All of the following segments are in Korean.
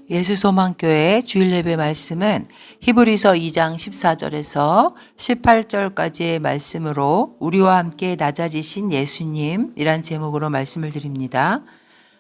예수소망교회 주일 예배 말씀은 히브리서 2장 14절에서 18절까지의 말씀으로 우리와 함께 낮아지신 예수님이란 제목으로 말씀을 드립니다.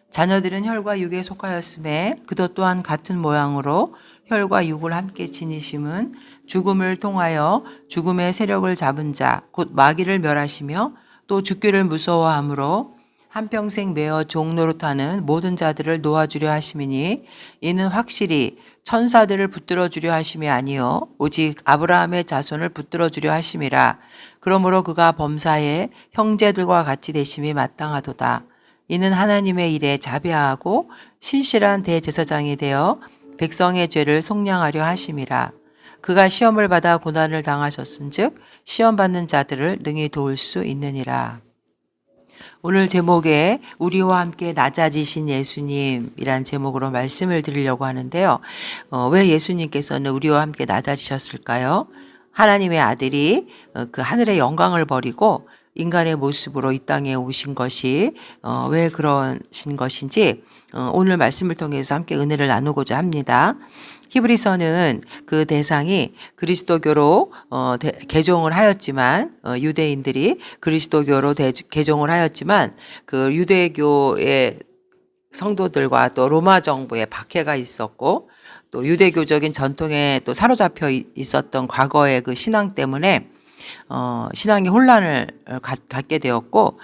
자녀들은 혈과 육에 속하였음에 그도 또한 같은 모양으로 혈과 육을 함께 지니심은 죽음을 통하여 죽음의 세력을 잡은 자 곧 마귀를 멸하시며 또 죽기를 무서워하므로 한평생 매어 종노릇하는 모든 자들을 놓아주려 하심이니 이는 확실히 천사들을 붙들어 주려 하심이 아니요 오직 아브라함의 자손을 붙들어 주려 하심이라. 그러므로 그가 범사에 형제들과 같이 되심이 마땅하도다. 이는 하나님의 일에 자비하고 신실한 대제사장이 되어 백성의 죄를 속량하려 하심이라. 그가 시험을 받아 고난을 당하셨은즉 시험받는 자들을 능히 도울 수 있느니라. 오늘 제목에 우리와 함께 낮아지신 예수님이란 제목으로 말씀을 드리려고 하는데요. 왜 예수님께서는 우리와 함께 낮아지셨을까요? 하나님의 아들이 그 하늘의 영광을 버리고 인간의 모습으로 이 땅에 오신 것이 왜 그러신 것인지 오늘 말씀을 통해서 함께 은혜를 나누고자 합니다. 히브리서는 그 대상이 그리스도교로 개종을 하였지만 유대인들이 그리스도교로 개종을 하였지만 그 유대교의 성도들과 또 로마 정부의 박해가 있었고 또 유대교적인 전통에 또 사로잡혀 있었던 과거의 그 신앙 때문에 신앙의 혼란을 갖게 되었고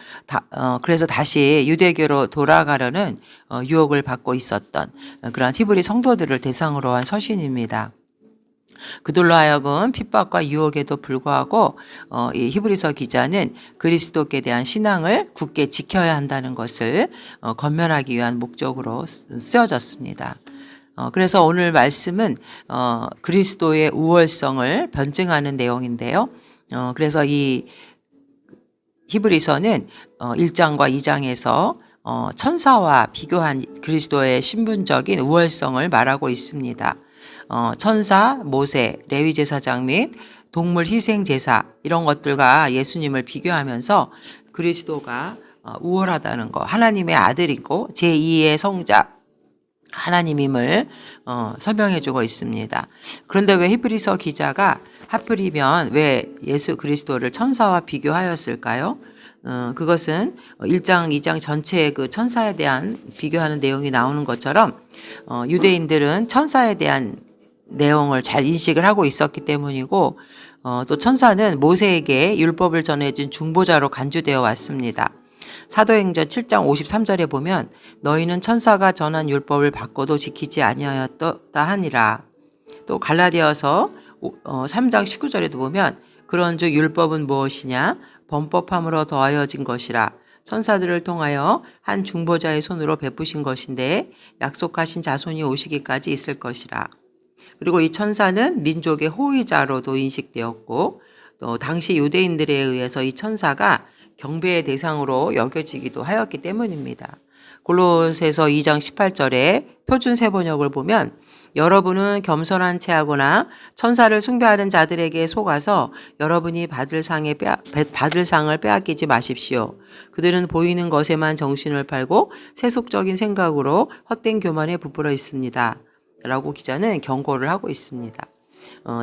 그래서 다시 유대교로 돌아가려는 유혹을 받고 있었던 그런 히브리 성도들을 대상으로 한 서신입니다. 그들로 하여금 핍박과 유혹에도 불구하고 이 히브리서 기자는 그리스도께 대한 신앙을 굳게 지켜야 한다는 것을 권면하기 위한 목적으로 쓰여졌습니다. 그래서 오늘 말씀은 그리스도의 우월성을 변증하는 내용인데요. 그래서 이 히브리서는 1장과 2장에서 천사와 비교한 그리스도의 신분적인 우월성을 말하고 있습니다. 천사, 모세, 레위 제사장 및 동물 희생 제사 이런 것들과 예수님을 비교하면서 그리스도가 우월하다는 것, 하나님의 아들이고 제2의 성자 하나님임을 설명해 주고 있습니다. 그런데 왜 히브리서 기자가 하필이면 왜 예수 그리스도를 천사와 비교하였을까요? 그것은 1장, 2장 전체의 그 천사에 대한 비교하는 내용이 나오는 것처럼 유대인들은 천사에 대한 내용을 잘 인식을 하고 있었기 때문이고 또 천사는 모세에게 율법을 전해준 중보자로 간주되어 왔습니다. 사도행전 7장 53절에 보면 너희는 천사가 전한 율법을 받고도 지키지 아니하였다 하니라. 또 갈라디아서 3장 19절에도 보면 그런즉 율법은 무엇이냐 범법함으로 더하여진 것이라. 천사들을 통하여 한 중보자의 손으로 베푸신 것인데 약속하신 자손이 오시기까지 있을 것이라. 그리고 이 천사는 민족의 호위자로도 인식되었고 또 당시 유대인들에 의해서 이 천사가 경배의 대상으로 여겨지기도 하였기 때문입니다. 골로새서 2장 18절에 표준 세번역을 보면 여러분은 겸손한 체하거나 천사를 숭배하는 자들에게 속아서 여러분이 받을 상을 빼앗기지 마십시오. 그들은 보이는 것에만 정신을 팔고 세속적인 생각으로 헛된 교만에 부풀어 있습니다. 라고 기자는 경고를 하고 있습니다.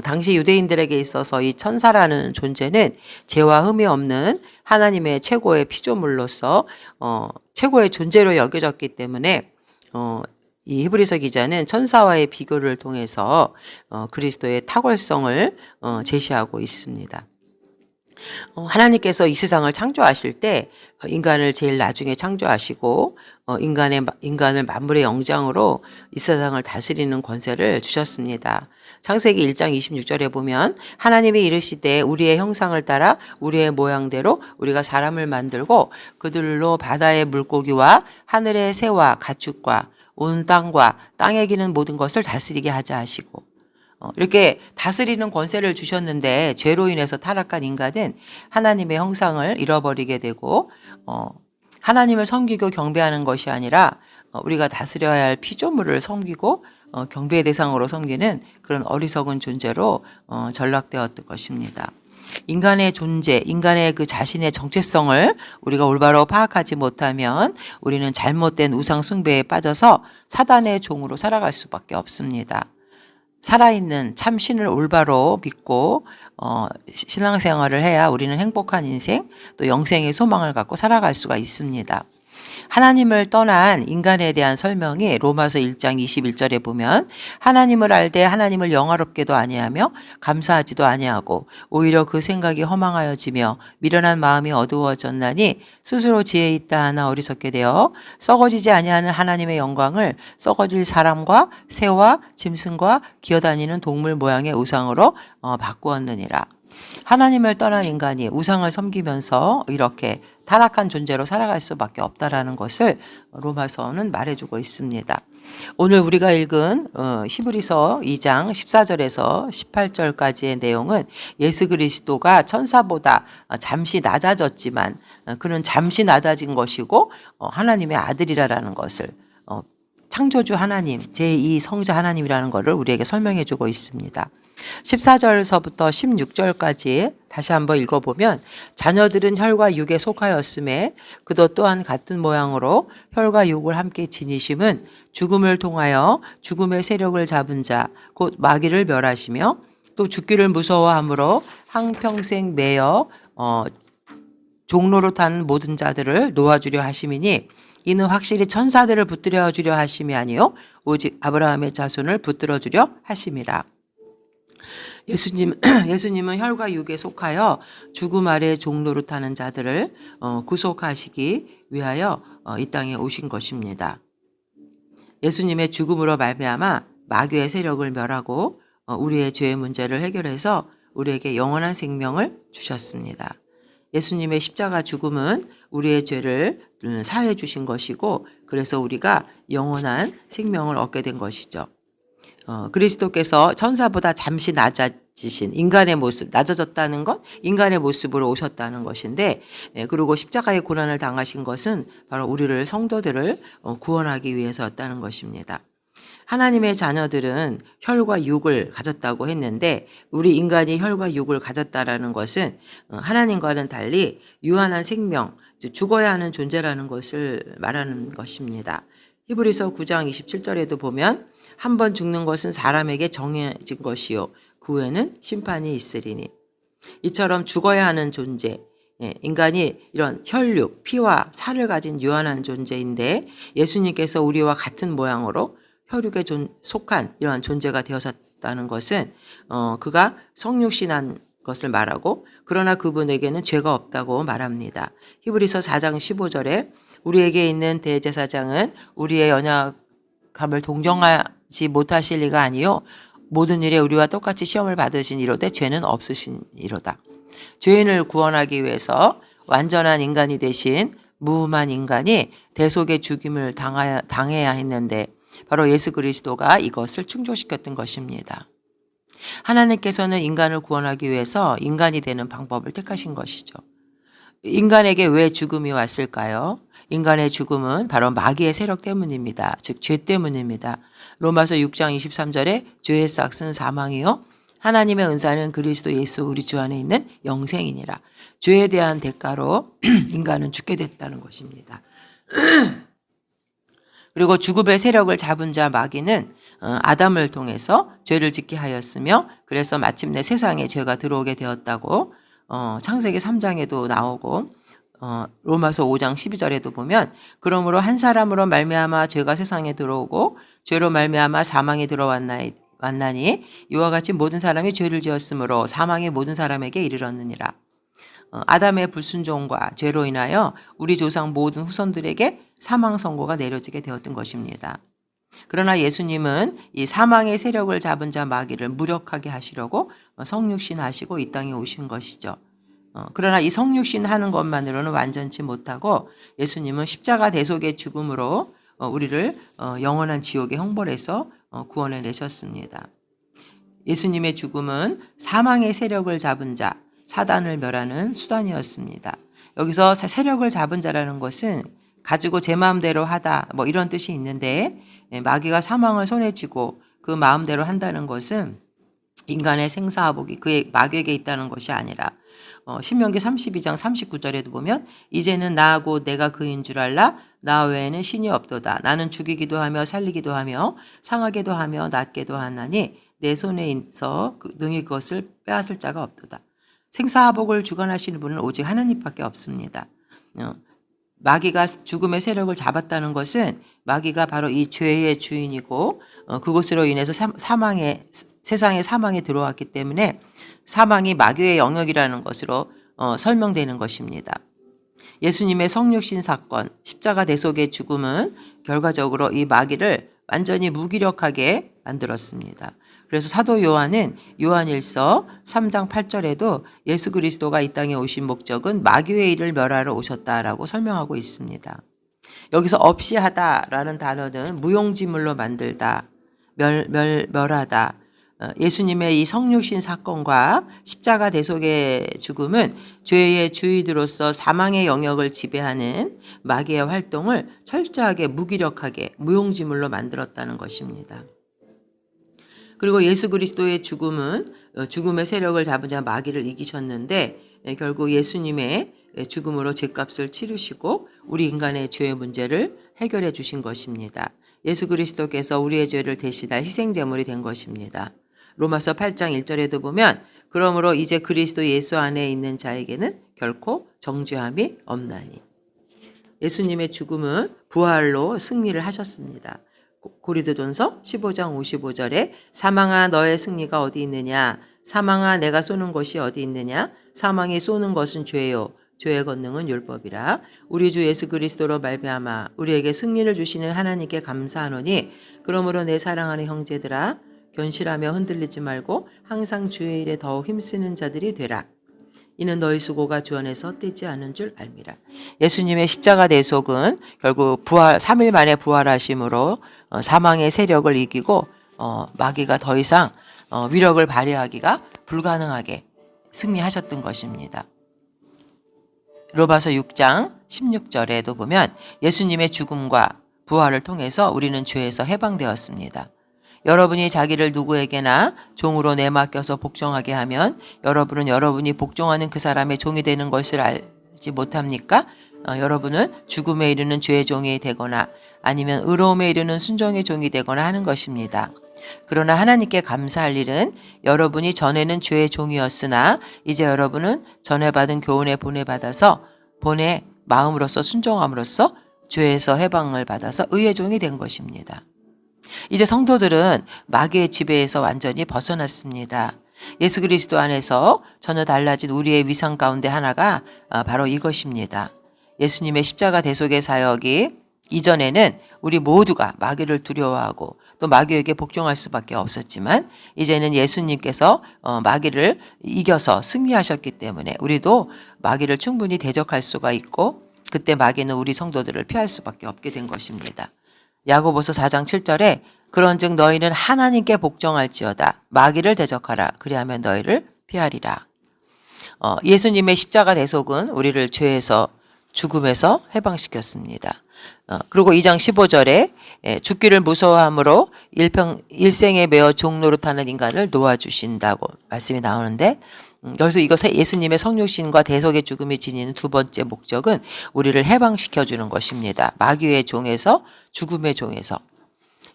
당시 유대인들에게 있어서 이 천사라는 존재는 죄와 흠이 없는 하나님의 최고의 피조물로서 최고의 존재로 여겨졌기 때문에 이 히브리서 기자는 천사와의 비교를 통해서 그리스도의 탁월성을 제시하고 있습니다. 하나님께서 이 세상을 창조하실 때 인간을 제일 나중에 창조하시고 인간을 만물의 영장으로 이 세상을 다스리는 권세를 주셨습니다. 창세기 1장 26절에 보면 하나님이 이르시되 우리의 형상을 따라 우리의 모양대로 우리가 사람을 만들고 그들로 바다의 물고기와 하늘의 새와 가축과 온 땅과 땅에 기는 모든 것을 다스리게 하자 하시고 이렇게 다스리는 권세를 주셨는데 죄로 인해서 타락한 인간은 하나님의 형상을 잃어버리게 되고 하나님을 섬기고 경배하는 것이 아니라 우리가 다스려야 할 피조물을 섬기고 경배의 대상으로 섬기는 그런 어리석은 존재로 전락되었던 것입니다. 인간의 존재, 인간의 그 자신의 정체성을 우리가 올바로 파악하지 못하면 우리는 잘못된 우상 숭배에 빠져서 사단의 종으로 살아갈 수밖에 없습니다. 살아있는 참신을 올바로 믿고 신앙생활을 해야 우리는 행복한 인생, 또 영생의 소망을 갖고 살아갈 수가 있습니다. 하나님을 떠난 인간에 대한 설명이 로마서 1장 21절에 보면 하나님을 알되 하나님을 영화롭게도 아니하며 감사하지도 아니하고 오히려 그 생각이 허망하여지며 미련한 마음이 어두워졌나니 스스로 지혜 있다 하나 어리석게 되어 썩어지지 아니하는 하나님의 영광을 썩어질 사람과 새와 짐승과 기어다니는 동물 모양의 우상으로 바꾸었느니라. 하나님을 떠난 인간이 우상을 섬기면서 이렇게 타락한 존재로 살아갈 수밖에 없다라는 것을 로마서는 말해주고 있습니다. 오늘 우리가 읽은 히브리서 2장 14절에서 18절까지의 내용은 예수 그리스도가 천사보다 잠시 낮아졌지만 그는 잠시 낮아진 것이고 하나님의 아들이라는 것을 창조주 하나님, 제2 성자 하나님이라는 것을 우리에게 설명해 주고 있습니다. 14절서부터 16절까지 다시 한번 읽어보면 자녀들은 혈과 육에 속하였음에 그도 또한 같은 모양으로 혈과 육을 함께 지니심은 죽음을 통하여 죽음의 세력을 잡은 자 곧 마귀를 멸하시며 또 죽기를 무서워함으로 한평생 매여 종로로 타는 모든 자들을 놓아주려 하심이니 이는 확실히 천사들을 붙들어 주려 하심이 아니요 오직 아브라함의 자손을 붙들어 주려 하심이라. 예수님은 혈과 육에 속하여 죽음 아래 종로로 타는 자들을 구속하시기 위하여 이 땅에 오신 것입니다. 예수님의 죽음으로 말미암아 마귀의 세력을 멸하고 우리의 죄의 문제를 해결해서 우리에게 영원한 생명을 주셨습니다. 예수님의 십자가 죽음은 우리의 죄를 사해 주신 것이고 그래서 우리가 영원한 생명을 얻게 된 것이죠. 그리스도께서 천사보다 잠시 낮아지신 인간의 모습, 낮아졌다는 건 인간의 모습으로 오셨다는 것인데, 그리고 십자가의 고난을 당하신 것은 바로 우리를 성도들을 구원하기 위해서였다는 것입니다. 하나님의 자녀들은 혈과 육을 가졌다고 했는데 우리 인간이 혈과 육을 가졌다라는 것은 하나님과는 달리 유한한 생명, 죽어야 하는 존재라는 것을 말하는 것입니다. 히브리서 9장 27절에도 보면 한 번 죽는 것은 사람에게 정해진 것이요 그 후에는 심판이 있으리니 이처럼 죽어야 하는 존재, 인간이 이런 혈육, 피와 살을 가진 유한한 존재인데 예수님께서 우리와 같은 모양으로 혈육에 속한 이러한 존재가 되어졌다는 것은 그가 성육신한 것을 말하고 그러나 그분에게는 죄가 없다고 말합니다. 히브리서 4장 15절에 우리에게 있는 대제사장은 우리의 연약함을 동정하지 못하실 리가 아니요 모든 일에 우리와 똑같이 시험을 받으신 이로되 죄는 없으신 이로다. 죄인을 구원하기 위해서 완전한 인간이 되신 무음한 인간이 대속의 죽임을 당해야 했는데 바로 예수 그리스도가 이것을 충족시켰던 것입니다. 하나님께서는 인간을 구원하기 위해서 인간이 되는 방법을 택하신 것이죠. 인간에게 왜 죽음이 왔을까요? 인간의 죽음은 바로 마귀의 세력 때문입니다. 즉 죄 때문입니다. 로마서 6장 23절에 죄의 싹은 사망이요 하나님의 은사는 그리스도 예수 우리 주 안에 있는 영생이니라. 죄에 대한 대가로 인간은 죽게 됐다는 것입니다. 그리고 죽음의 세력을 잡은 자 마귀는 아담을 통해서 죄를 짓게 하였으며 그래서 마침내 세상에 죄가 들어오게 되었다고 창세기 3장에도 나오고 로마서 5장 12절에도 보면 그러므로 한 사람으로 말미암아 죄가 세상에 들어오고 죄로 말미암아 사망이 들어왔나니 이와 같이 모든 사람이 죄를 지었으므로 사망이 모든 사람에게 이르렀느니라. 아담의 불순종과 죄로 인하여 우리 조상 모든 후손들에게 사망 선고가 내려지게 되었던 것입니다. 그러나 예수님은 이 사망의 세력을 잡은 자 마귀를 무력하게 하시려고 성육신 하시고 이 땅에 오신 것이죠. 그러나 이 성육신 하는 것만으로는 완전치 못하고 예수님은 십자가 대속의 죽음으로 우리를 영원한 지옥의 형벌에서 구원해 내셨습니다. 예수님의 죽음은 사망의 세력을 잡은 자, 사단을 멸하는 수단이었습니다. 여기서 세력을 잡은 자라는 것은 가지고 제 마음대로 하다 뭐 이런 뜻이 있는데 마귀가 사망을 손에 쥐고 그 마음대로 한다는 것은 인간의 생사화복이 그의 마귀에게 있다는 것이 아니라 신명기 32장 39절에도 보면 이제는 나하고 내가 그인 줄 알라. 나 외에는 신이 없도다. 나는 죽이기도 하며 살리기도 하며 상하게도 하며 낫게도 하나니 내 손에 있어 능히 그것을 빼앗을 자가 없도다. 생사화복을 주관하시는 분은 오직 하나님밖에 없습니다. 마귀가 죽음의 세력을 잡았다는 것은 마귀가 바로 이 죄의 주인이고 그것으로 인해서 세상에 사망에 들어왔기 때문에 사망이 마귀의 영역이라는 것으로 설명되는 것입니다. 예수님의 성육신 사건, 십자가 대속의 죽음은 결과적으로 이 마귀를 완전히 무기력하게 만들었습니다. 그래서 사도 요한은 요한일서 3장 8절에도 예수 그리스도가 이 땅에 오신 목적은 마귀의 일을 멸하러 오셨다라고 설명하고 있습니다. 여기서 없이 하다라는 단어는 무용지물로 만들다, 멸하다. 예수님의 이 성육신 사건과 십자가 대속의 죽음은 죄의 주인으로서 사망의 영역을 지배하는 마귀의 활동을 철저하게 무기력하게 무용지물로 만들었다는 것입니다. 그리고 예수 그리스도의 죽음은 죽음의 세력을 잡은 자 마귀를 이기셨는데 결국 예수님의 죽음으로 죄값을 치르시고 우리 인간의 죄의 문제를 해결해 주신 것입니다. 예수 그리스도께서 우리의 죄를 대신할 희생제물이 된 것입니다. 로마서 8장 1절에도 보면 그러므로 이제 그리스도 예수 안에 있는 자에게는 결코 정죄함이 없나니. 예수님의 죽음은 부활로 승리를 하셨습니다. 고린도전서 15장 55절에 사망아 너의 승리가 어디 있느냐? 사망아 내가 쏘는 것이 어디 있느냐? 사망이 쏘는 것은 죄요. 죄의 권능은 율법이라. 우리 주 예수 그리스도로 말미암아 우리에게 승리를 주시는 하나님께 감사하노니 그러므로 내 사랑하는 형제들아 견실하며 흔들리지 말고 항상 주의 일에 더욱 힘쓰는 자들이 되라. 이는 너희 수고가 주 안에서 떼지 않은 줄 알미라. 예수님의 십자가 대속은 결국 3일 만에 부활하심으로 사망의 세력을 이기고 마귀가 더 이상 위력을 발휘하기가 불가능하게 승리하셨던 것입니다. 로마서 6장 16절에도 보면 예수님의 죽음과 부활을 통해서 우리는 죄에서 해방되었습니다. 여러분이 자기를 누구에게나 종으로 내맡겨서 복종하게 하면 여러분은 여러분이 복종하는 그 사람의 종이 되는 것을 알지 못합니까? 여러분은 죽음에 이르는 죄의 종이 되거나 아니면 의로움에 이르는 순종의 종이 되거나 하는 것입니다. 그러나 하나님께 감사할 일은 여러분이 전에는 죄의 종이었으나 이제 여러분은 전에 받은 교훈에 보내받아서 본의 마음으로서 순종함으로써 죄에서 해방을 받아서 의의 종이 된 것입니다. 이제 성도들은 마귀의 지배에서 완전히 벗어났습니다. 예수 그리스도 안에서 전혀 달라진 우리의 위상 가운데 하나가 바로 이것입니다. 예수님의 십자가 대속의 사역이 이전에는 우리 모두가 마귀를 두려워하고 또 마귀에게 복종할 수밖에 없었지만 이제는 예수님께서 마귀를 이겨서 승리하셨기 때문에 우리도 마귀를 충분히 대적할 수가 있고 그때 마귀는 우리 성도들을 피할 수밖에 없게 된 것입니다. 야고보서 4장 7절에 그런즉 너희는 하나님께 복종할지어다 마귀를 대적하라 그리하면 너희를 피하리라. 예수님의 십자가 대속은 우리를 죄에서 죽음에서 해방시켰습니다. 그리고 2장 15절에 죽기를 무서워함으로 일생에 매어 종노릇하는 인간을 놓아주신다고 말씀이 나오는데 여기서 이것에 예수님의 성육신과 대속의 죽음이 지니는 두 번째 목적은 우리를 해방시켜주는 것입니다. 마귀의 종에서 죽음의 종에서.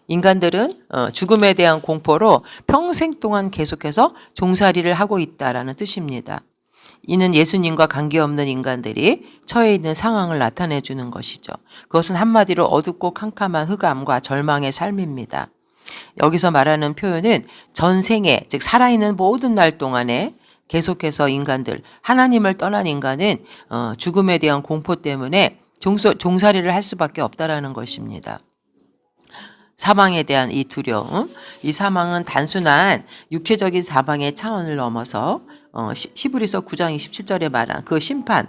인간들은 죽음에 대한 공포로 평생 동안 계속해서 종살이를 하고 있다라는 뜻입니다. 이는 예수님과 관계없는 인간들이 처해 있는 상황을 나타내 주는 것이죠. 그것은 한마디로 어둡고 캄캄한 흑암과 절망의 삶입니다. 여기서 말하는 표현은 전생에 즉 살아있는 모든 날 동안에 계속해서 인간들, 하나님을 떠난 인간은 죽음에 대한 공포 때문에 종살이를 할 수밖에 없다라는 것입니다. 사망에 대한 이 두려움, 이 사망은 단순한 육체적인 사망의 차원을 넘어서 히브리서 9장 27절에 말한 그 심판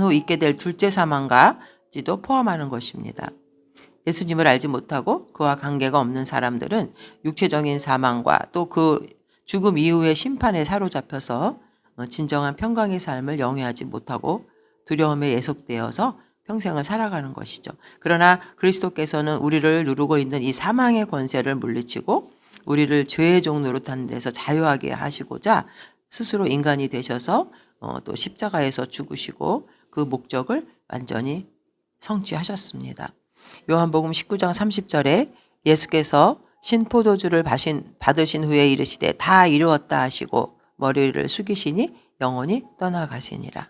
후 있게 될 둘째 사망까지도 포함하는 것입니다. 예수님을 알지 못하고 그와 관계가 없는 사람들은 육체적인 사망과 또 그 죽음 이후의 심판에 사로잡혀서 진정한 평강의 삶을 영위하지 못하고 두려움에 예속되어서 평생을 살아가는 것이죠. 그러나 그리스도께서는 우리를 누르고 있는 이 사망의 권세를 물리치고 우리를 죄의 종 노릇하는 데서 자유하게 하시고자 스스로 인간이 되셔서 또 십자가에서 죽으시고 그 목적을 완전히 성취하셨습니다. 요한복음 19장 30절에 예수께서 신포도주를 받으신 후에 이르시되 다 이루었다 하시고 머리를 숙이시니 영혼이 떠나가시니라.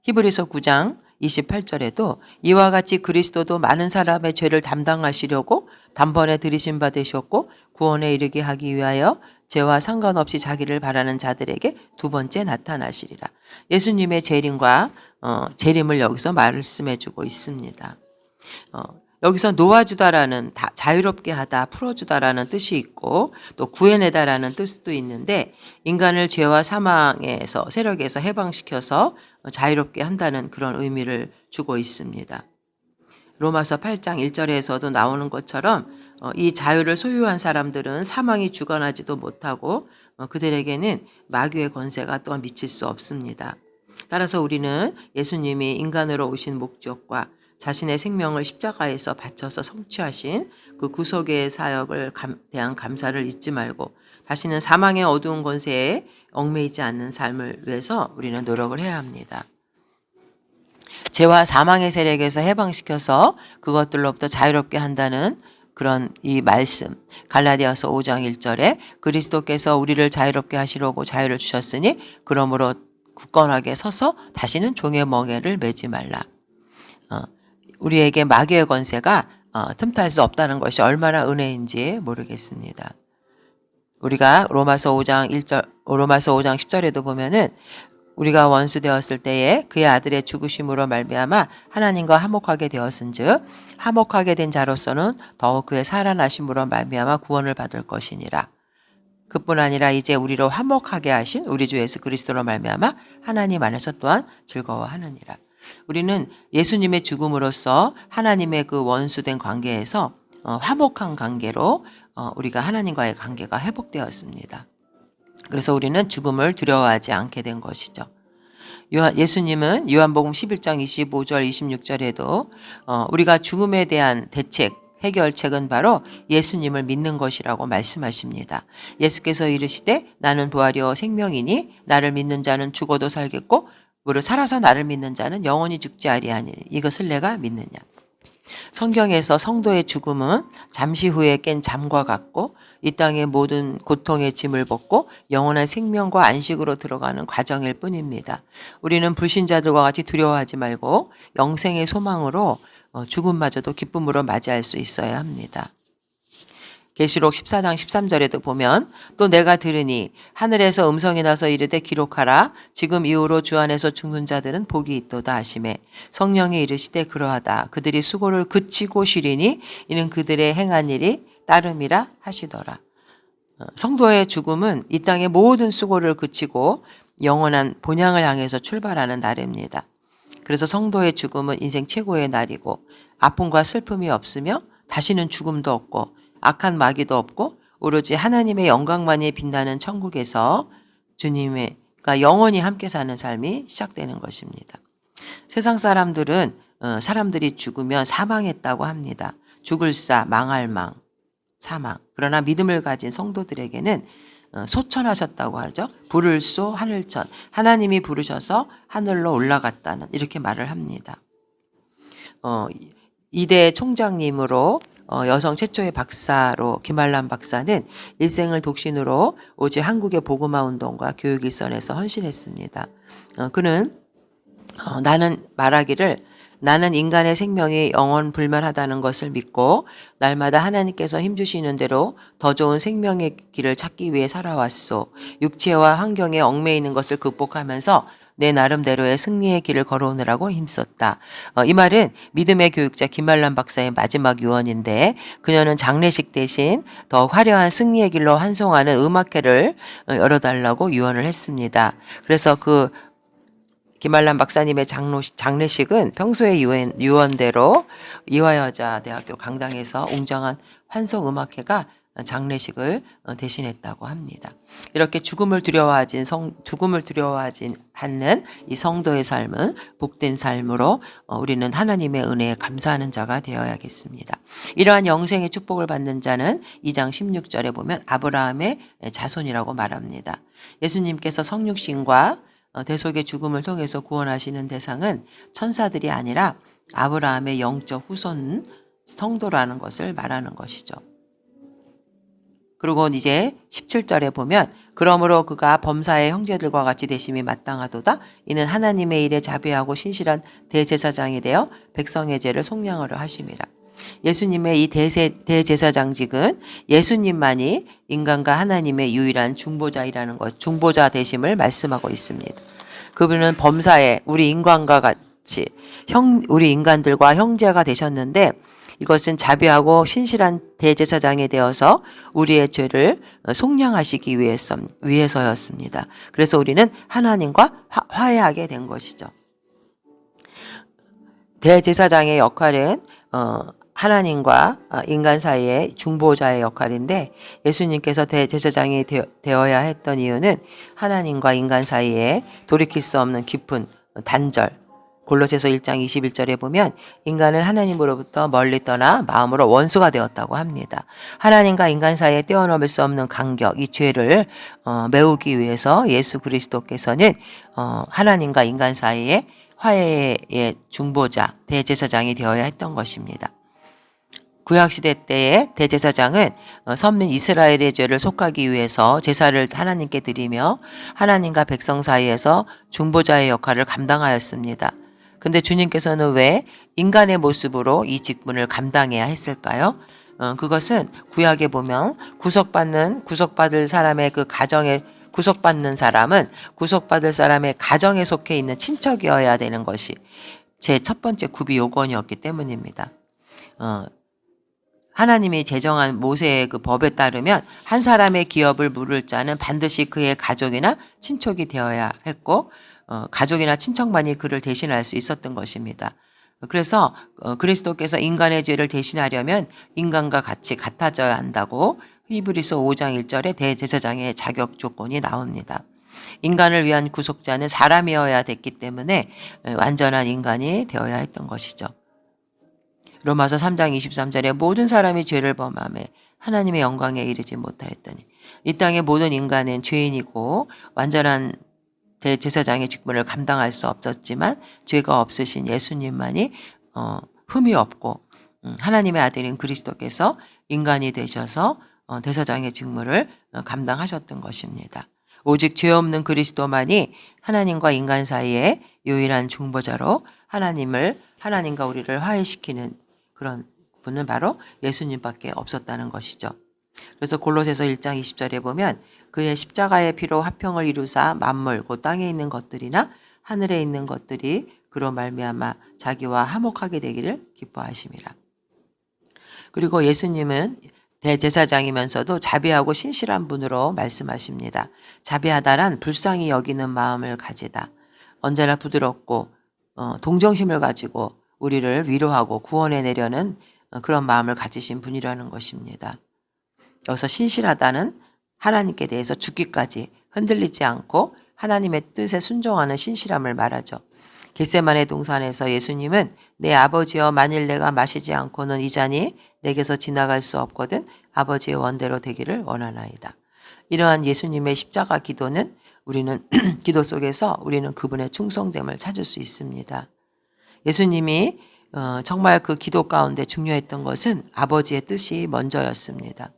히브리서 9장 28절에도 이와 같이 그리스도도 많은 사람의 죄를 담당하시려고 단번에 들이심 받으셨고 구원에 이르게 하기 위하여 죄와 상관없이 자기를 바라는 자들에게 두 번째 나타나시리라. 예수님의 재림을 여기서 말씀해주고 있습니다. 여기서 놓아주다라는 자유롭게 하다, 풀어주다라는 뜻이 있고 또 구해내다라는 뜻도 있는데 인간을 죄와 사망에서 세력에서 해방시켜서 자유롭게 한다는 그런 의미를 주고 있습니다. 로마서 8장 1절에서도 나오는 것처럼 이 자유를 소유한 사람들은 사망이 주관하지도 못하고 그들에게는 마귀의 권세가 또 미칠 수 없습니다. 따라서 우리는 예수님이 인간으로 오신 목적과 자신의 생명을 십자가에서 바쳐서 성취하신 그 구속의 사역을 대한 감사를 잊지 말고 다시는 사망의 어두운 권세에 얽매이지 않는 삶을 위해서 우리는 노력을 해야 합니다. 죄와 사망의 세력에서 해방시켜서 그것들로부터 자유롭게 한다는 그런 이 말씀, 갈라디아서 5장 1절에 그리스도께서 우리를 자유롭게 하시려고 자유를 주셨으니 그러므로 굳건하게 서서 다시는 종의 멍에를 매지 말라. 우리에게 마귀의 권세가 틈탈 수 없다는 것이 얼마나 은혜인지 모르겠습니다. 우리가 로마서 5장 10절에도 보면은 우리가 원수 되었을 때에 그의 아들의 죽으심으로 말미암아 하나님과 화목하게 되었은즉 화목하게 된 자로서는 더욱 그의 살아나심으로 말미암아 구원을 받을 것이니라. 그뿐 아니라 이제 우리로 화목하게 하신 우리 주 예수 그리스도로 말미암아 하나님 안에서 또한 즐거워하느니라. 우리는 예수님의 죽음으로써 하나님의 그 원수된 관계에서 화목한 관계로 우리가 하나님과의 관계가 회복되었습니다. 그래서 우리는 죽음을 두려워하지 않게 된 것이죠. 예수님은 요한복음 11장 25절 26절에도 우리가 죽음에 대한 대책, 해결책은 바로 예수님을 믿는 것이라고 말씀하십니다. 예수께서 이르시되 나는 부활이요 생명이니 나를 믿는 자는 죽어도 살겠고 무릇 살아서 나를 믿는 자는 영원히 죽지 아니하니 이것을 내가 믿느냐. 성경에서 성도의 죽음은 잠시 후에 깬 잠과 같고 이 땅의 모든 고통의 짐을 벗고 영원한 생명과 안식으로 들어가는 과정일 뿐입니다. 우리는 불신자들과 같이 두려워하지 말고 영생의 소망으로 죽음마저도 기쁨으로 맞이할 수 있어야 합니다. 계시록 14장 13절에도 보면 또 내가 들으니 하늘에서 음성이 나서 이르되 기록하라 지금 이후로 주 안에서 죽는 자들은 복이 있도다 하시매 성령이 이르시되 그러하다 그들이 수고를 그치고 쉬리니 이는 그들의 행한 일이 따름이라 하시더라. 성도의 죽음은 이 땅의 모든 수고를 그치고 영원한 본향을 향해서 출발하는 날입니다. 그래서 성도의 죽음은 인생 최고의 날이고 아픔과 슬픔이 없으며 다시는 죽음도 없고 악한 마귀도 없고 오로지 하나님의 영광만이 빛나는 천국에서 주님과 영원히 함께 사는 삶이 시작되는 것입니다. 세상 사람들이 죽으면 사망했다고 합니다. 죽을 사, 망할 망, 사망. 그러나 믿음을 가진 성도들에게는 소천하셨다고 하죠. 불을 쏘 하늘천. 하나님이 부르셔서 하늘로 올라갔다는 이렇게 말을 합니다. 이대 총장님으로 여성 최초의 박사로 김한란 박사는 일생을 독신으로 오직 한국의 복음화 운동과 교육 일선에서 헌신했습니다. 그는 나는 말하기를 나는 인간의 생명이 영원 불멸하다는 것을 믿고 날마다 하나님께서 힘주시는 대로 더 좋은 생명의 길을 찾기 위해 살아왔소. 육체와 환경에 얽매이는 것을 극복하면서 내 나름대로의 승리의 길을 걸어오느라고 힘썼다. 이 말은 믿음의 교육자 김한란 박사의 마지막 유언인데 그녀는 장례식 대신 더 화려한 승리의 길로 환송하는 음악회를 열어달라고 유언을 했습니다. 그래서 그 김한란 박사님의 장례식은 평소의 유언대로 이화여자대학교 강당에서 웅장한 환송음악회가 장례식을 대신했다고 합니다. 이렇게 죽음을 두려워하지 않는 이 성도의 삶은 복된 삶으로 우리는 하나님의 은혜에 감사하는 자가 되어야겠습니다. 이러한 영생의 축복을 받는 자는 2장 16절에 보면 아브라함의 자손이라고 말합니다. 예수님께서 성육신과 대속의 죽음을 통해서 구원하시는 대상은 천사들이 아니라 아브라함의 영적 후손 성도라는 것을 말하는 것이죠. 그리고 이제 17절에 보면 그러므로 그가 범사의 형제들과 같이 되심이 마땅하도다. 이는 하나님의 일에 자비하고 신실한 대제사장이 되어 백성의 죄를 속량하려 하심이라. 예수님의 이 대제사장직은 예수님만이 인간과 하나님의 유일한 중보자이라는 것, 중보자 되심을 말씀하고 있습니다. 그분은 범사에 우리 인간과 같이 우리 인간들과 형제가 되셨는데 이것은 자비하고 신실한 대제사장이 되어서 우리의 죄를 속량하시기 위해서였습니다. 그래서 우리는 하나님과 화해하게 된 것이죠. 대제사장의 역할은 하나님과 인간 사이의 중보자의 역할인데 예수님께서 대제사장이 되어야 했던 이유는 하나님과 인간 사이에 돌이킬 수 없는 깊은 단절, 골로새서 1장 21절에 보면 인간은 하나님으로부터 멀리 떠나 마음으로 원수가 되었다고 합니다. 하나님과 인간 사이에 뛰어넘을 수 없는 간격, 이 죄를 메우기 위해서 예수 그리스도께서는 하나님과 인간 사이에 화해의 중보자, 대제사장이 되어야 했던 것입니다. 구약시대 때의 대제사장은 선민 이스라엘의 죄를 속하기 위해서 제사를 하나님께 드리며 하나님과 백성 사이에서 중보자의 역할을 감당하였습니다. 근데 주님께서는 왜 인간의 모습으로 이 직분을 감당해야 했을까요? 그것은 구약에 보면 구속받을 사람의 그 가정에 구속받는 사람은 구속받을 사람의 가정에 속해 있는 친척이어야 되는 것이 제 첫 번째 구비 요건이었기 때문입니다. 하나님이 제정한 모세의 그 법에 따르면 한 사람의 기업을 물을 자는 반드시 그의 가족이나 친척이 되어야 했고 가족이나 친척만이 그를 대신할 수 있었던 것입니다. 그래서 그리스도께서 인간의 죄를 대신하려면 인간과 같이 같아져야 한다고 히브리서 5장 1절에 대제사장의 자격 조건이 나옵니다. 인간을 위한 구속자는 사람이어야 됐기 때문에 완전한 인간이 되어야 했던 것이죠. 로마서 3장 23절에 모든 사람이 죄를 범하며 하나님의 영광에 이르지 못하였더니 이 땅의 모든 인간은 죄인이고 완전한 대제사장의 직분을 감당할 수 없었지만 죄가 없으신 예수님만이 흠이 없고 하나님의 아들인 그리스도께서 인간이 되셔서 대사장의 직무를 감당하셨던 것입니다. 오직 죄 없는 그리스도만이 하나님과 인간 사이에 유일한 중보자로 하나님과 우리를 화해시키는 그런 분은 바로 예수님밖에 없었다는 것이죠. 그래서 골로새서 1장 20절에 보면 그의 십자가의 피로 화평을 이루사 만물 곧 땅에 있는 것들이나 하늘에 있는 것들이 그로 말미암아 자기와 화목하게 되기를 기뻐하심이라. 그리고 예수님은 대제사장이면서도 자비하고 신실한 분으로 말씀하십니다. 자비하다란 불쌍히 여기는 마음을 가지다. 언제나 부드럽고 동정심을 가지고 우리를 위로하고 구원해내려는 그런 마음을 가지신 분이라는 것입니다. 여기서 신실하다는 하나님께 대해서 죽기까지 흔들리지 않고 하나님의 뜻에 순종하는 신실함을 말하죠. 겟세마네 동산에서 예수님은 내 아버지여 만일 내가 마시지 않고는 이 잔이 내게서 지나갈 수 없거든 아버지의 원대로 되기를 원하나이다. 이러한 예수님의 십자가 기도는 우리는 기도 속에서 우리는 그분의 충성됨을 찾을 수 있습니다. 예수님이 정말 그 기도 가운데 중요했던 것은 아버지의 뜻이 먼저였습니다.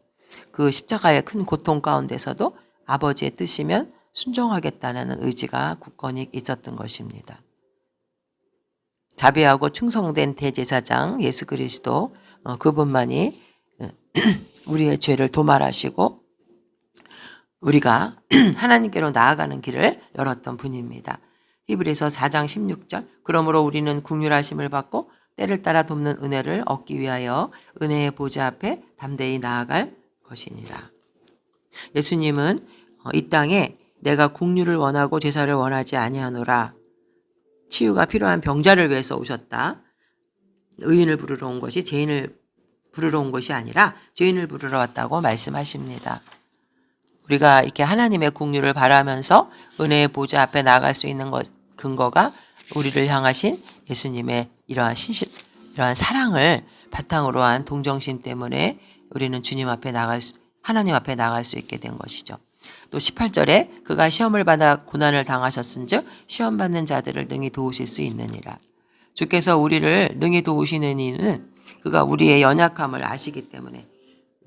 그 십자가의 큰 고통 가운데서도 아버지의 뜻이면 순종하겠다는 의지가 굳건히 있었던 것입니다. 자비하고 충성된 대제사장 예수 그리스도 그분만이 우리의 죄를 도말하시고 우리가 하나님께로 나아가는 길을 열었던 분입니다. 히브리서 4장 16절 그러므로 우리는 긍휼하심을 받고 때를 따라 돕는 은혜를 얻기 위하여 은혜의 보좌 앞에 담대히 나아갈 것이니라. 예수님은 이 땅에 내가 긍휼을 원하고 제사를 원하지 아니하노라. 치유가 필요한 병자를 위해서 오셨다. 의인을 부르러 온 것이 죄인을 부르러 온 것이 아니라 죄인을 부르러 왔다고 말씀하십니다. 우리가 이렇게 하나님의 긍휼을 바라면서 은혜의 보좌 앞에 나아갈 수 있는 근거가 우리를 향하신 예수님의 이러한 사랑을 바탕으로 한 동정심 때문에 우리는 하나님 앞에 나갈 수 있게 된 것이죠. 또 18절에 그가 시험을 받아 고난을 당하셨은즉 시험 받는 자들을 능히 도우실 수 있느니라. 주께서 우리를 능히 도우시는 이유는 그가 우리의 연약함을 아시기 때문에,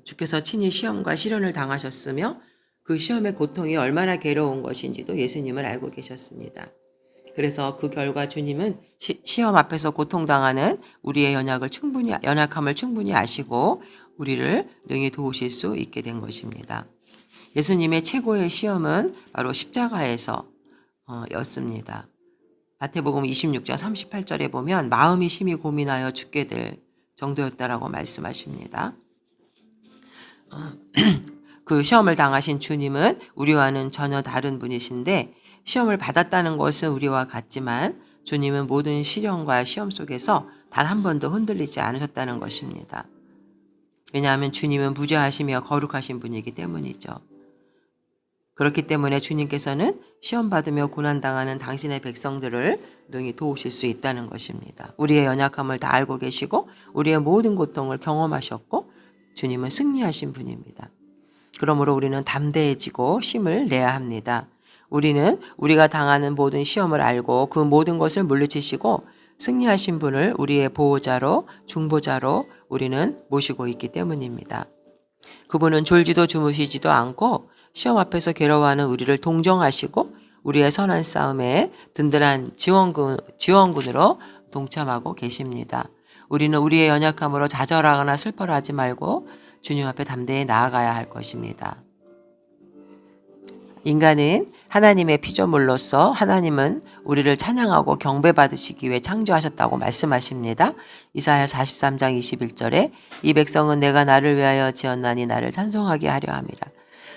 주께서 친히 시험과 시련을 당하셨으며 그 시험의 고통이 얼마나 괴로운 것인지도 예수님을 알고 계셨습니다. 그래서 그 결과 주님은 시험 앞에서 고통당하는 우리의 연약함을 충분히 아시고 우리를 능히 도우실 수 있게 된 것입니다. 예수님의 최고의 시험은 바로 십자가에서 였습니다. 마태복음 26장 38절에 보면 마음이 심히 고민하여 죽게 될 정도였다라고 말씀하십니다. 그 시험을 당하신 주님은 우리와는 전혀 다른 분이신데, 시험을 받았다는 것은 우리와 같지만 주님은 모든 시련과 시험 속에서 단 한 번도 흔들리지 않으셨다는 것입니다. 왜냐하면 주님은 무죄하시며 거룩하신 분이기 때문이죠. 그렇기 때문에 주님께서는 시험받으며 고난당하는 당신의 백성들을 능히 도우실 수 있다는 것입니다. 우리의 연약함을 다 알고 계시고 우리의 모든 고통을 경험하셨고 주님은 승리하신 분입니다. 그러므로 우리는 담대해지고 힘을 내야 합니다. 우리는 우리가 당하는 모든 시험을 알고 그 모든 것을 물리치시고 승리하신 분을 우리의 보호자로, 중보자로 우리는 모시고 있기 때문입니다. 그분은 졸지도 주무시지도 않고 시험 앞에서 괴로워하는 우리를 동정하시고 우리의 선한 싸움에 든든한 지원군으로 동참하고 계십니다. 우리는 우리의 연약함으로 좌절하거나 슬퍼하지 말고 주님 앞에 담대히 나아가야 할 것입니다. 인간은 하나님의 피조물로서 하나님은 우리를 찬양하고 경배받으시기 위해 창조하셨다고 말씀하십니다. 이사야 43장 21절에 이 백성은 내가 나를 위하여 지었나니 나를 찬송하게 하려 함이라.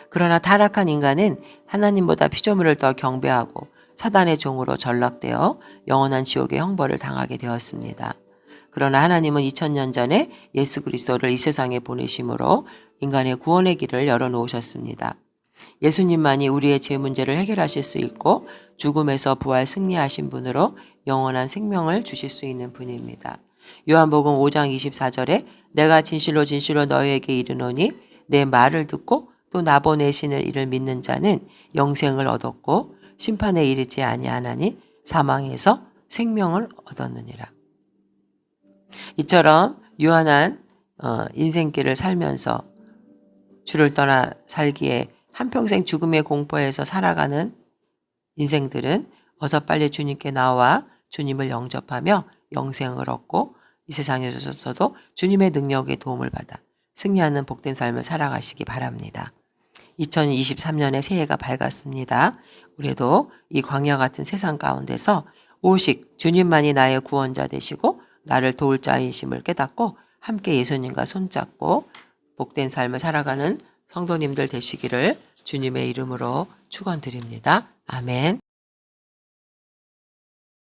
그러나 타락한 인간은 하나님보다 피조물을 더 경배하고 사단의 종으로 전락되어 영원한 지옥의 형벌을 당하게 되었습니다. 그러나 하나님은 2000년 전에 예수 그리스도를 이 세상에 보내심으로 인간의 구원의 길을 열어놓으셨습니다. 예수님만이 우리의 죄 문제를 해결하실 수 있고 죽음에서 부활 승리하신 분으로 영원한 생명을 주실 수 있는 분입니다. 요한복음 5장 24절에 내가 진실로 진실로 너희에게 이르노니 내 말을 듣고 또 나 보내시는 이를 믿는 자는 영생을 얻었고 심판에 이르지 아니하나니 사망에서 생명을 얻었느니라. 이처럼 유한한 인생길을 살면서 주를 떠나 살기에 한평생 죽음의 공포에서 살아가는 인생들은 어서 빨리 주님께 나와 주님을 영접하며 영생을 얻고 이 세상에서도 주님의 능력의 도움을 받아 승리하는 복된 삶을 살아가시기 바랍니다. 2023년의 새해가 밝았습니다. 우리도 이 광야 같은 세상 가운데서 오직 주님만이 나의 구원자 되시고 나를 도울 자이심을 깨닫고 함께 예수님과 손잡고 복된 삶을 살아가는 성도님들 되시기를 주님의 이름으로 축원드립니다. 아멘.